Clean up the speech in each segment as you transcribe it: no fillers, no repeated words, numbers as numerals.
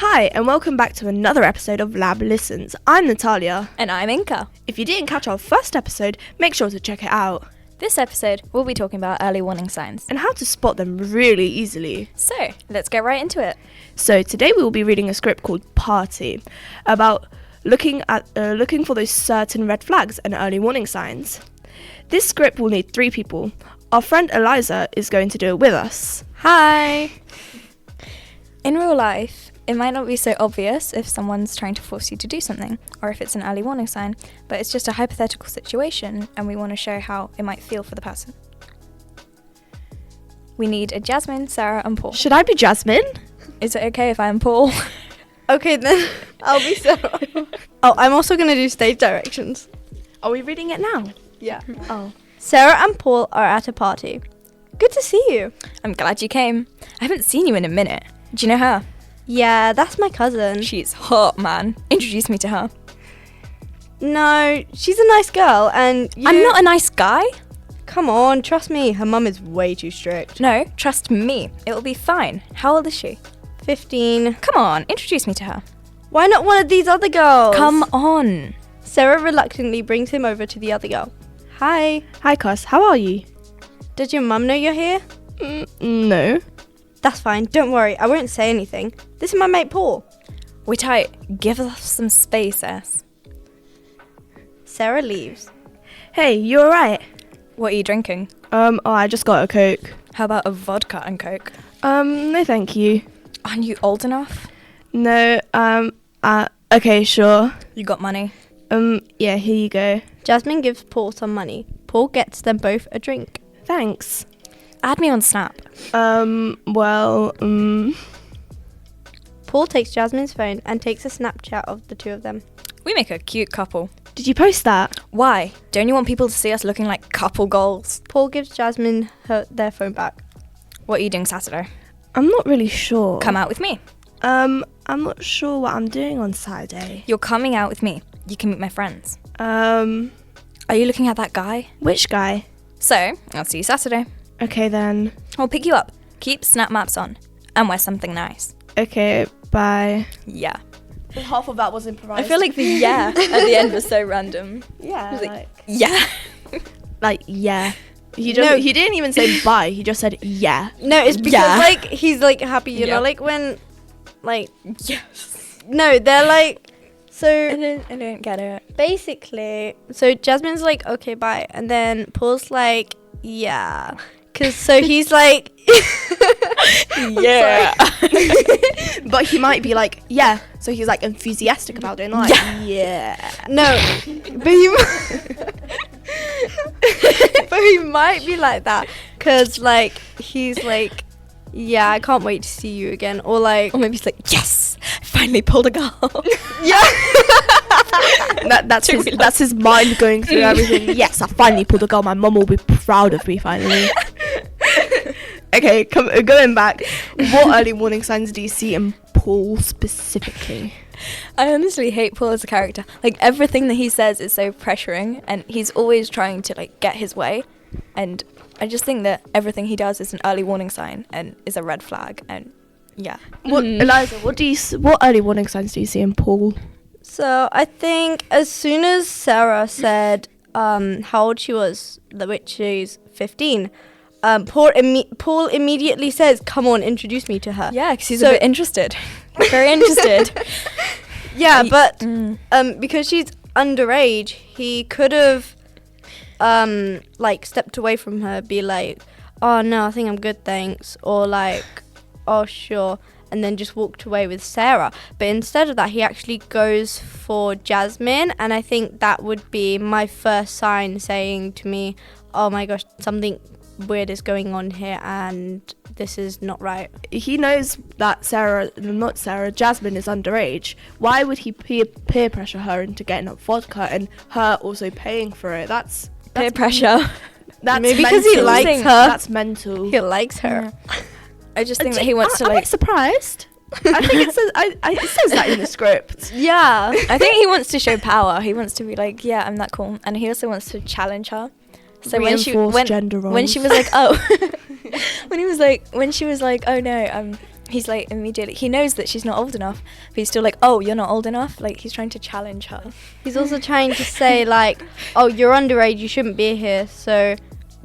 Hi, and welcome back to another episode of LabListens. I'm Natalia. And I'm Inka. If you didn't catch our first episode, make sure to check it out. This episode, we'll be talking about early warning signs. And how to spot them really easily. So, let's get right into it. So, today we will be reading a script called Party, about looking for those certain red flags and early warning signs. This script will need 3 people. Our friend Eliza is going to do it with us. Hi! In real life, it might not be so obvious if someone's trying to force you to do something, or if it's an early warning sign, but it's just a hypothetical situation, and we want to show how it might feel for the person. We need a Jasmine, Sarah, and Paul. Should I be Jasmine? Is it okay if I'm Paul? Okay, then I'll be Sarah. Oh, I'm also going to do stage directions. Are we reading it now? Yeah. Oh. Sarah and Paul are at a party. Good to see you. I'm glad you came. I haven't seen you in a minute. Do you know her? Yeah, that's my cousin. She's hot, man. Introduce me to her. No, she's a nice girl, and I'm not a nice guy. Come on, trust me. Her mum is way too strict. No, trust me. It'll be fine. How old is she? 15. Come on, introduce me to her. Why not one of these other girls? Come on. Sarah reluctantly brings him over to the other girl. Hi. Hi, Cuss. How are you? Does your mum know you're here? No. That's fine. Don't worry. I won't say anything. This is my mate Paul. We're tight. Give us some space, S. Sarah leaves. Hey, you alright? What are you drinking? I just got a Coke. How about a vodka and Coke? No thank you. Aren't you old enough? No, okay, sure. You got money? Yeah, here you go. Jasmine gives Paul some money. Paul gets them both a drink. Thanks. Add me on Snap. Paul takes Jasmine's phone and takes a Snapchat of the two of them. We make a cute couple. Did you post that? Why? Don't you want people to see us looking like couple goals? Paul gives Jasmine their phone back. What are you doing Saturday? I'm not really sure. Come out with me. I'm not sure what I'm doing on Saturday. You're coming out with me. You can meet my friends. Are you looking at that guy? Which guy? So, I'll see you Saturday. Okay then. I'll pick you up. Keep Snap Maps on. And wear something nice. Okay, bye. Yeah. Half of that was improvised. I feel like the yeah at the end was so random. Yeah. Like, yeah. Like, yeah. He didn't even say bye. He just said yeah. No, it's because like he's like happy, you know, like when like Yes. no, they're like so I don't get it. basically so Jasmine's like okay bye, and then Paul's like yeah, cause so he's like Yeah. But he might be like yeah. So he's like enthusiastic about it. And like yeah. no, but he might be like that, cause like he's like yeah, I can't wait to see you again, or like Or maybe he's like, yes, I finally pulled a girl. yeah. That's his mind going through everything. Yes, I finally pulled a girl. My mum will be proud of me finally. Okay, going back. What early warning signs do you see in Paul specifically? I honestly hate Paul as a character. Like, everything that he says is so pressuring, and he's always trying to like get his way, and I just think that everything he does is an early warning sign and is a red flag, and yeah. Eliza, what early warning signs do you see in Paul? So I think as soon as Sarah said how old she was, which she's 15, Paul immediately says, "Come on, introduce me to her." Yeah, because he's a bit interested. Very interested. Yeah, but because she's underage, he could have like stepped away from her, be like, "Oh no, I think I'm good, thanks," or like, "Oh sure," and then just walked away with Sarah. But instead of that, he actually goes for Jasmine, and I think that would be my first sign saying to me, "Oh my gosh, something weird is going on here, and this is not right." He knows that Jasmine is underage. Why would he peer pressure her into getting up vodka and her also paying for it? That's Peer pressure. That's maybe mental. because he likes her. That's mental. He likes her. I just think that he wants to I'm like. surprised. I think it says that in the script. Yeah. I think he wants to show power. He wants to be like, yeah, I'm that cool, and he also wants to challenge her. So Reinforce gender roles. when she was like, oh, when she was like, oh no, he's like immediately, he knows that she's not old enough, but he's still like, oh, you're not old enough. Like he's trying to challenge her. He's also trying to say like, oh, you're underage, you shouldn't be here, so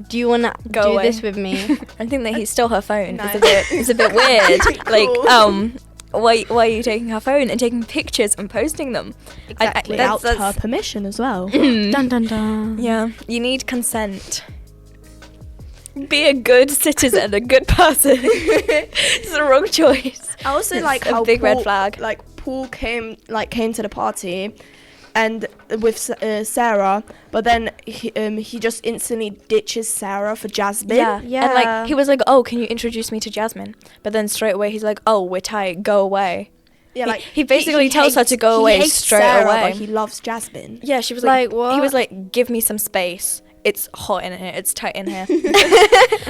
do you want to do away. this with me? I think that he stole her phone. Nice. It's a bit weird. Cool. Like why are you taking her phone and taking pictures and posting them? Exactly. Without That's- her permission as well. Dun dun dun. Yeah, you need consent. Be a good citizen, a good person. It's the wrong choice. I also It's like a how big red Paul- flag. Like Paul came to the party, and with Sarah, but then he just instantly ditches Sarah for Jasmine. Yeah. And Yeah. like he was like, oh, can you introduce me to Jasmine? But then straight away he's like, oh, we're tight, go away. Yeah, He- like he basically tells her to go away he hates straight Sarah, away. But he loves Jasmine. Yeah, she was Like, like, what? He was like, give me some space. It's hot in here. It's tight in here.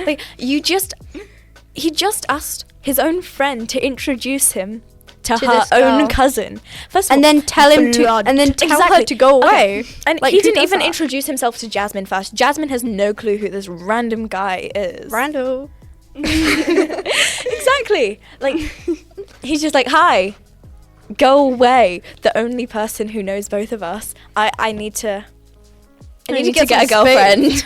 Like he just asked his own friend to introduce him to her this own girl. cousin. First of And all, then tell him to, blood. and then tell her Exactly. to go away. Okay. And Like, he who didn't does even that? introduce himself to Jasmine first. Jasmine has no clue who this random guy is. Randall. Exactly. Like he's just like, hi, go away. The only person who knows both of us. I need to get a some girlfriend.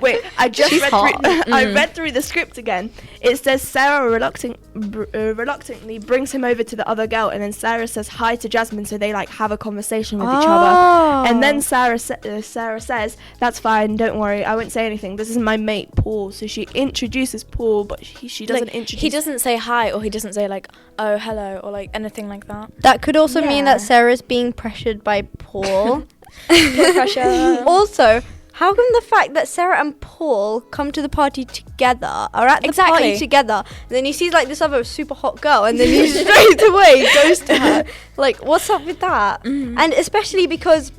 Wait, I just She's read hot. through. I read through the script again. It says Sarah reluctantly brings him over to the other girl, and then Sarah says hi to Jasmine, so they like have a conversation with each other. And then Sarah says, "That's fine, don't worry, I won't say anything. This is my mate Paul." So she introduces Paul, but she doesn't Like, introduce. he doesn't say hi, or he doesn't say like, oh, hello, or like anything like that. That could also mean Yeah. that Sarah's being pressured by Paul. Peer pressure. Also, how come the fact that Sarah and Paul come to the party together, are at the Exactly. party together, and then he sees like this other super hot girl, and then he straight away goes to her? Like, what's up with that? Mhm. And especially because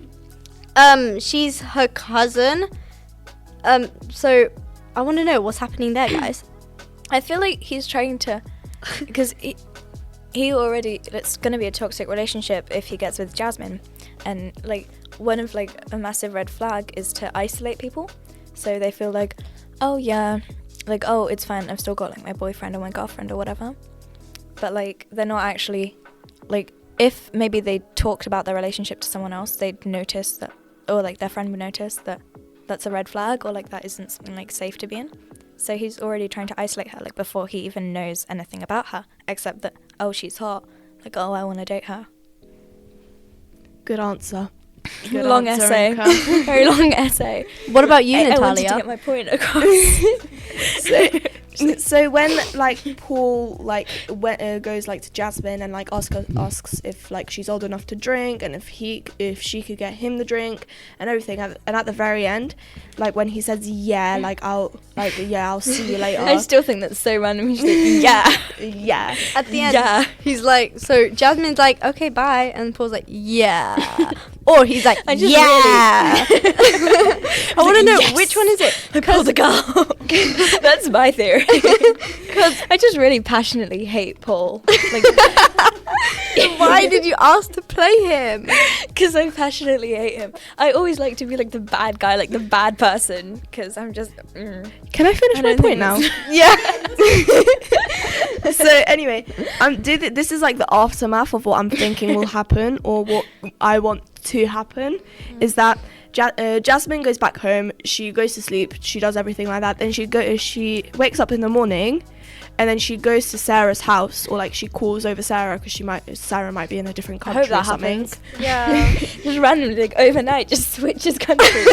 she's her cousin. So I want to know what's happening there, guys. I feel like he's trying to, because he already, it's going to be a toxic relationship if he gets with Jasmine. And like one of like a massive red flag is to isolate people. So they feel like, oh yeah, like, oh, it's fine, I've still got like my boyfriend or my girlfriend or whatever. But like they're not actually, like if maybe they talked about their relationship to someone else, they'd notice that, or like their friend would notice that that's a red flag, or like that isn't something like safe to be in. So he's already trying to isolate her, like before he even knows anything about her, except that, oh, she's hot, like, oh, I want to date her. Good answer. Good Long answer, essay. Inka. Very long essay. What about you, I wanted to Natalia? get my point across. So when like Paul like goes like to Jasmine and like asks if like she's old enough to drink, and if she could get him the drink and everything, and at the very end, like when he says I'll see you later. I still think that's so random. He's like, yeah. Yeah. At the end, Yeah. he's like, so Jasmine's like, okay, bye, and Paul's like, yeah, or he's like, I just yeah. I want to know yes. which one is it? I pulled the girl. That's my theory. Because I just really passionately hate Paul. Like, Why did you ask to play him? because I passionately hate him. I always like to be like the bad guy, like the bad person. Because I'm just. Can I finish I my don't point think now? Yeah. So anyway, this is like the aftermath of what I'm thinking will happen, or what I want to happen, is that Jasmine goes back home, she goes to sleep, she does everything like that, then she wakes up in the morning, and then she goes to Sarah's house, or like she calls over Sarah because Sarah might be in a different I country hope that or something. happens. Yeah. Just randomly, like overnight, just switches countries.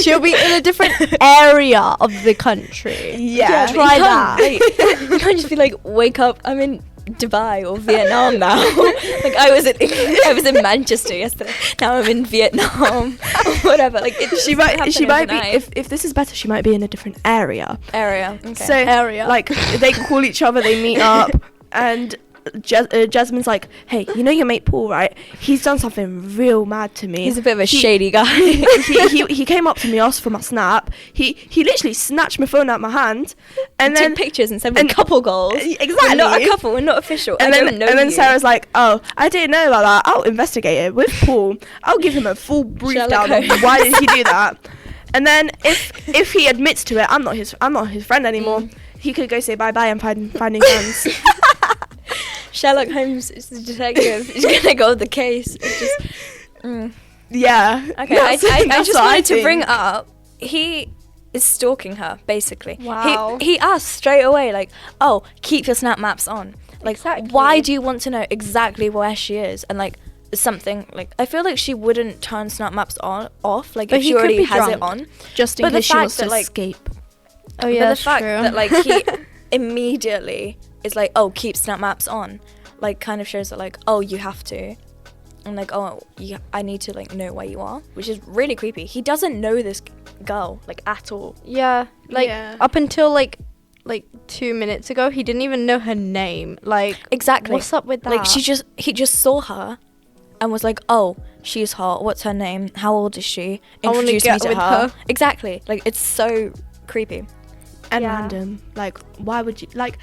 She'll be in a different area of the country. Yeah. but Try you that. can't, like, you can't just be like, wake up, I'm in Dubai or Vietnam now. Like I was in Manchester yesterday. Now I'm in Vietnam or whatever. Like She might be, if this is better, she might be in a different area. area. Okay. So Area. like they call each other, they meet up, and Jasmine's like, hey, you know your mate Paul, right? He's done something real mad to me. he's a bit of a He- shady guy. he came up to me, asked for my snap. He literally snatched my phone out of my hand, and took then pictures and sent me and- couple goals. exactly. We're not a couple. We're not official. And I then don't know and then you. Sarah's like, oh, I didn't know about that. I'll investigate it with Paul. I'll give him a full brief Sherlock down of Holmes. why did he do that. And then if he admits to it, I'm not his friend anymore. he could go say bye-bye and finding friends. Sherlock Holmes is the detective. He's gonna go with the case. It's just, Yeah. Okay, That's- I that's just what I wanted to bring think. up, he is stalking her, basically. Wow. He asked straight away, like, oh, keep your snap maps on. Like, Exactly. why do you want to know exactly where she is? And, like, something, like, I feel like she wouldn't turn snap maps off, like, But if he she could already be has it drunk. on. Just in But the case she fact wants to that, like- escape. Oh yeah, But that's the fact true. that, like, he immediately is like, oh, keep snap maps on, like, kind of shows that, like, oh, you have to. And, like, oh, I need to, like, know where you are, which is really creepy. He doesn't know this girl, like, at all. Yeah, like Yeah. up until like 2 minutes ago, he didn't even know her name. Like, Exactly. what's up with that? Like, he just saw her and was like, oh, she's hot. What's her name? How old is she? I wanna Introduce me get to with her. her. Exactly. Like, it's so creepy. And Yeah. random. Like, why would you, like,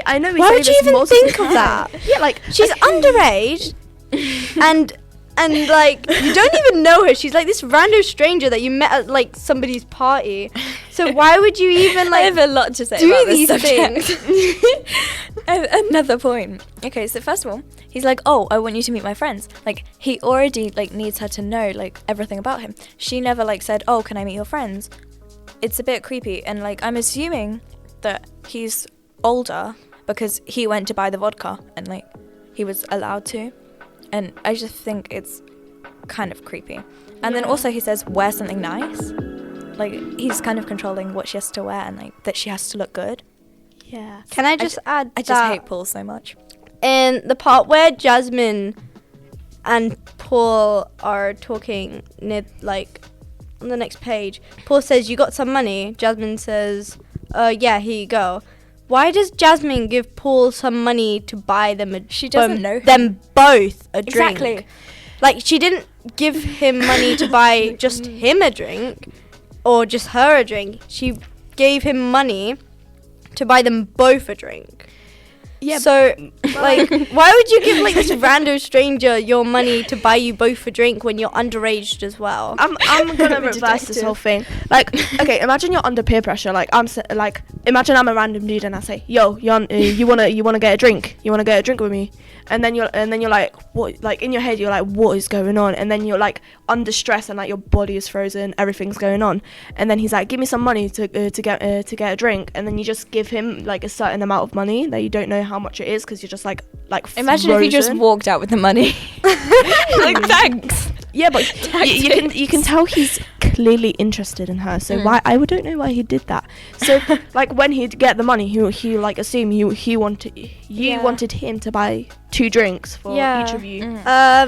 I know we Why say would you this even multiple think of times. that? Yeah, like, She's underage, and like you don't even know her. She's like this random stranger that you met at like somebody's party. So why would you even I like have a lot to say do about this these subject. things? I have another point. Okay, so first of all, he's like, oh, I want you to meet my friends. Like, he already, like, needs her to know, like, everything about him. She never, like, said, oh, can I meet your friends? It's a bit creepy. And, like, I'm assuming that he's older because he went to buy the vodka and, like, he was allowed to. And I just think it's kind of creepy. And then also he says, wear something nice. Like, he's kind of controlling what she has to wear and, like, that she has to look good. yeah. Can I just add I just that hate Paul so much. in the part where Jasmine and Paul are talking near like on the next page, Paul says, you got some money? Jasmine says, yeah, here you go. Why does Jasmine give Paul some money to buy them a She doesn't know him. them both a drink? Exactly. Like, she didn't give him money to buy just him a drink or just her a drink. She gave him money to buy them both a drink. Yeah, So, like, why would you give, like, this random stranger your money to buy you both a drink when you're underaged as well? I'm gonna reverse this whole thing. Like, okay, imagine you're under peer pressure. Like, imagine I'm a random dude and I say, yo, you wanna get a drink? You wanna get a drink with me? And then you're like, what? Like, in your head you're like, what is going on? And then you're like under stress and like your body is frozen, everything's going on. And then he's like, give me some money to get a drink. And then you just give him like a certain amount of money that you don't know how much it is because you're just like Imagine if he just frozen. walked out with the money. Like, thanks. Yeah, but you can tell he's clearly interested in her. So why I don't know why he did that. So like when he'd get the money, he like assumed he wanted wanted him to buy 2 drinks for each of you.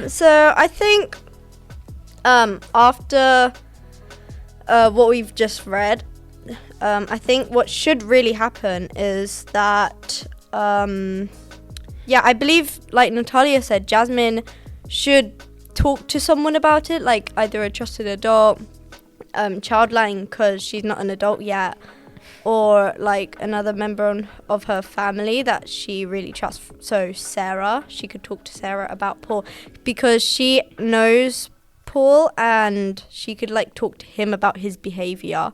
So I think after what we've just read, I think what should really happen is that I believe, like Natalia said, Jasmine should talk to someone about it, like either a trusted adult, Childline, because she's not an adult yet, or like another member of her family that she really trusts. So Sarah, she could talk to Sarah about Paul because she knows Paul and she could like talk to him about his behavior,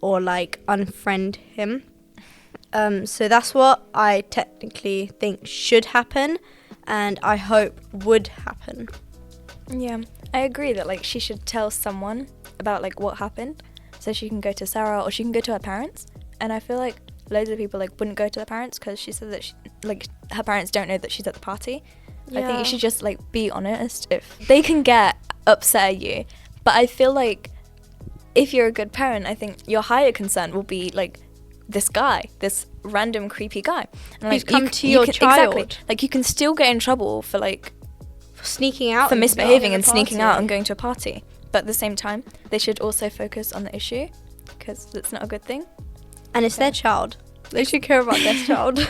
or like unfriend him. So that's what I technically think should happen and I hope would happen. Yeah, I agree that like she should tell someone about like what happened, so she can go to Sarah or she can go to her parents. And I feel like loads of people like wouldn't go to their parents because she said that her parents don't know that she's at the party. I think you should just like be honest. If they can get upset at you, but I feel like if you're a good parent, I think your higher concern will be like this random creepy guy. And, Who's like, come to your child. Exactly. Like you can still get in trouble for like Sneaking out. for and misbehaving going and to a sneaking party. out and going to a party. But at the same time, they should also focus on the issue because that's not a good thing. And it's their child. They should care about their child.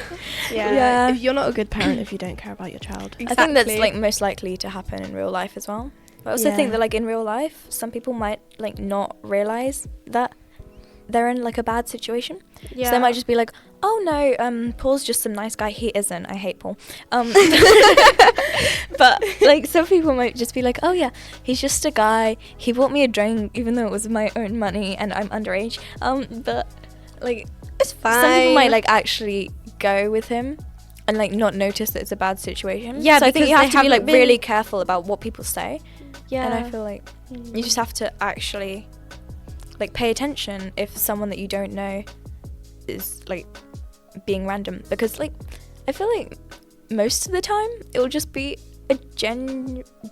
Yeah. If you're not a good parent if you don't care about your child. I think that's like most likely to happen in real life as well. But I also think that like in real life, some people might like not realize that they're in like a bad situation. So they might just be like, oh no, Paul's just some nice guy. He isn't. I hate Paul. But like some people might just be like, oh yeah, he's just a guy. He bought me a drink even though it was my own money and I'm underage. But like It's fine. some people might like actually go with him and like not notice that it's a bad situation. Yeah, so I think because you have they to be like haven't been- really careful about what people say. Yeah. And I feel like you just have to actually like pay attention if someone that you don't know is like being random, because like I feel like most of the time it will just be a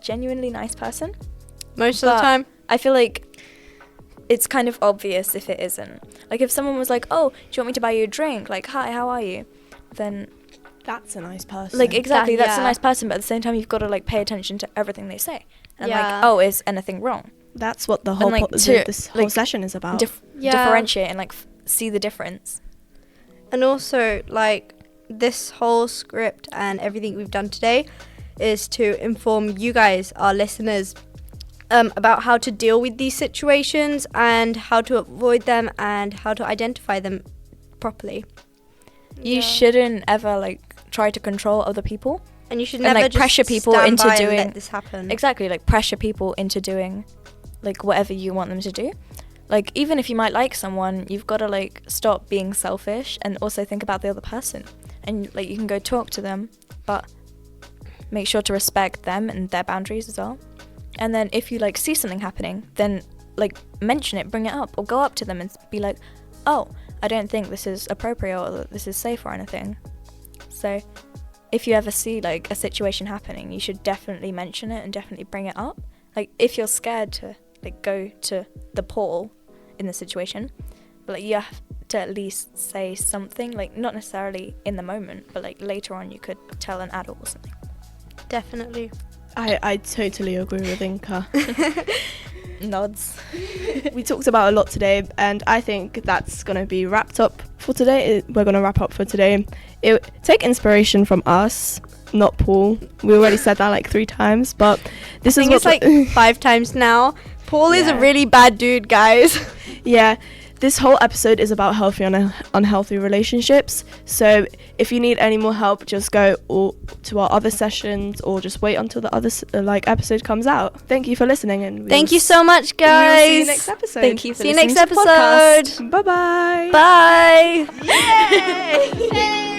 genuinely nice person. Most of the But time. I feel like it's kind of obvious if it isn't. Like if someone was like, "Oh, do you want me to buy you a drink?" Like, "Hi, how are you?" Then That's a nice person. like exactly, that's a yeah. nice person, but at the same time you've got to like pay attention to everything they say. And Yeah. like, "Oh, is anything wrong?" That's what the whole like, this whole like, session is about. Yeah. Differentiate and like see the difference. And also, like, this whole script and everything we've done today is to inform you guys, our listeners, about how to deal with these situations and how to avoid them and how to identify them properly. You shouldn't ever like try to control other people. And you should And, never like, just pressure people stand into by and doing- let this happen. Exactly, like pressure people into doing like whatever you want them to do. Like even if you might like someone, you've got to like stop being selfish and also think about the other person. And like you can go talk to them, but make sure to respect them and their boundaries as well. And then if you like see something happening, then like mention it, bring it up, or go up to them and be like, "Oh, I don't think this is appropriate or that this is safe or anything." So if you ever see like a situation happening, you should definitely mention it and definitely bring it up. Like if you're scared to like go to the Paul in the situation, but like you have to at least say something, like not necessarily in the moment, but like later on you could tell an adult or something. Definitely. I totally agree with Inka. Nods. We talked about a lot today, and I think that's going to be wrapped up for today. We're going to wrap up for today. Take inspiration from us, not Paul. We already said that like 3 times, but this I is think what it's like 5 times now. Paul is a Yeah. really bad dude, guys. yeah. This whole episode is about healthy and unhealthy relationships. So if you need any more help, just go to our other sessions or just wait until the other episode comes out. Thank you for listening, and Thank you so much, guys. We'll see you next episode. Thank you for See you listening next to the podcast. episode. Bye-bye. Bye. Yay!